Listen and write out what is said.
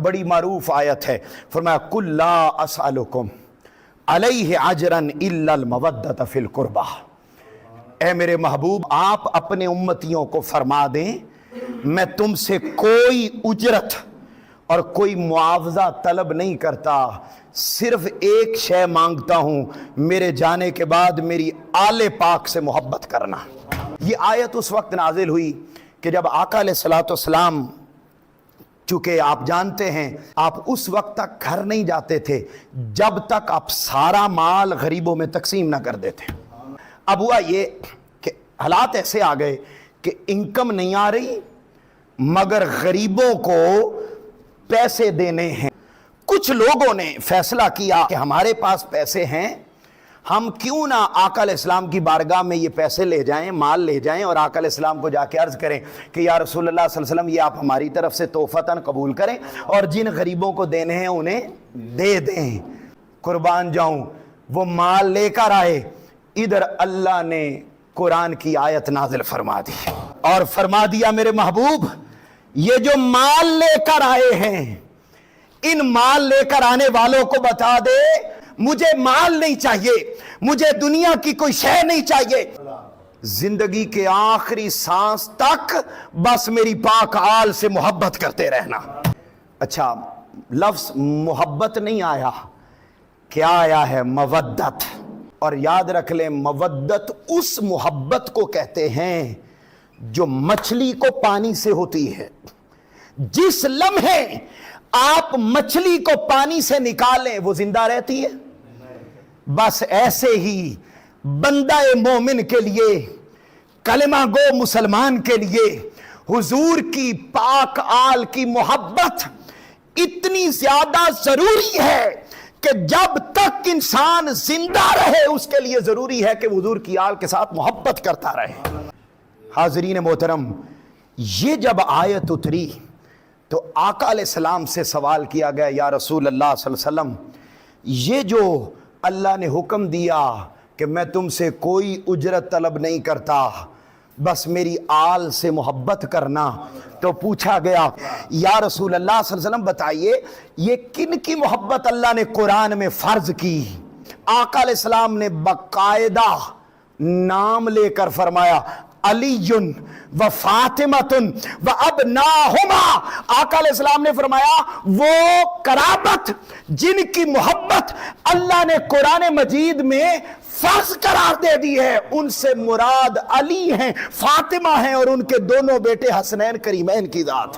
بڑی معروف آیت ہے، فرمایا قُلْ لَا أَسْأَلُكُمْ عَلَيْهِ عَجْرًا إِلَّا الْمَوَدَّةَ فِي الْقُرْبَى۔ اے میرے محبوب، آپ اپنے امتیوں کو فرما دیں میں تم سے کوئی اجرت اور کوئی معاوضہ طلب نہیں کرتا، صرف ایک شے مانگتا ہوں، میرے جانے کے بعد میری آل پاک سے محبت کرنا۔ یہ آیت اس وقت نازل ہوئی کہ جب آقا علیہ السلام، چونکہ آپ جانتے ہیں آپ اس وقت تک گھر نہیں جاتے تھے جب تک آپ سارا مال غریبوں میں تقسیم نہ کر دیتے۔ اب ہوا یہ کہ حالات ایسے آ گئے کہ انکم نہیں آ رہی مگر غریبوں کو پیسے دینے ہیں۔ کچھ لوگوں نے فیصلہ کیا کہ ہمارے پاس پیسے ہیں، ہم کیوں نہ آقا علیہ السلام کی بارگاہ میں یہ پیسے لے جائیں، مال لے جائیں اور آقا علیہ السلام کو جا کے عرض کریں کہ یا رسول اللہ صلی اللہ علیہ وسلم یہ آپ ہماری طرف سے تحفتاً قبول کریں اور جن غریبوں کو دینے ہیں انہیں دے دیں۔ قربان جاؤں، وہ مال لے کر آئے، ادھر اللہ نے قرآن کی آیت نازل فرما دی اور فرما دیا میرے محبوب یہ جو مال لے کر آئے ہیں ان مال لے کر آنے والوں کو بتا دے مجھے مال نہیں چاہیے، مجھے دنیا کی کوئی شے نہیں چاہیے، زندگی کے آخری سانس تک بس میری پاک آل سے محبت کرتے رہنا۔ اچھا، لفظ محبت نہیں آیا، کیا آیا ہے؟ مودت۔ اور یاد رکھ لیں مودت اس محبت کو کہتے ہیں جو مچھلی کو پانی سے ہوتی ہے۔ جس لمحے آپ مچھلی کو پانی سے نکالیں وہ زندہ رہتی ہے، بس ایسے ہی بندہ مومن کے لیے، کلمہ گو مسلمان کے لیے حضور کی پاک آل کی محبت اتنی زیادہ ضروری ہے کہ جب تک انسان زندہ رہے اس کے لیے ضروری ہے کہ حضور کی آل کے ساتھ محبت کرتا رہے۔ حاضرین محترم، یہ جب آیت اتری تو آقا علیہ السلام سے سوال کیا گیا یا رسول اللہ صلی اللہ علیہ وسلم یہ جو اللہ نے حکم دیا کہ میں تم سے کوئی اجرت طلب نہیں کرتا بس میری آل سے محبت کرنا، تو پوچھا گیا یا رسول اللہ صلی اللہ علیہ وسلم بتائیے یہ کن کی محبت اللہ نے قرآن میں فرض کی؟ آقا علیہ السلام نے باقاعدہ نام لے کر فرمایا علی و فاطمۃ و ابناہما۔ آقا علیہ السلام نے فرمایا وہ قرابت جن کی محبت اللہ نے قرآن مجید میں فرض قرار دے دی ہے ان سے مراد علی ہیں، فاطمہ ہیں اور ان کے دونوں بیٹے حسنین کریمین کی ذات۔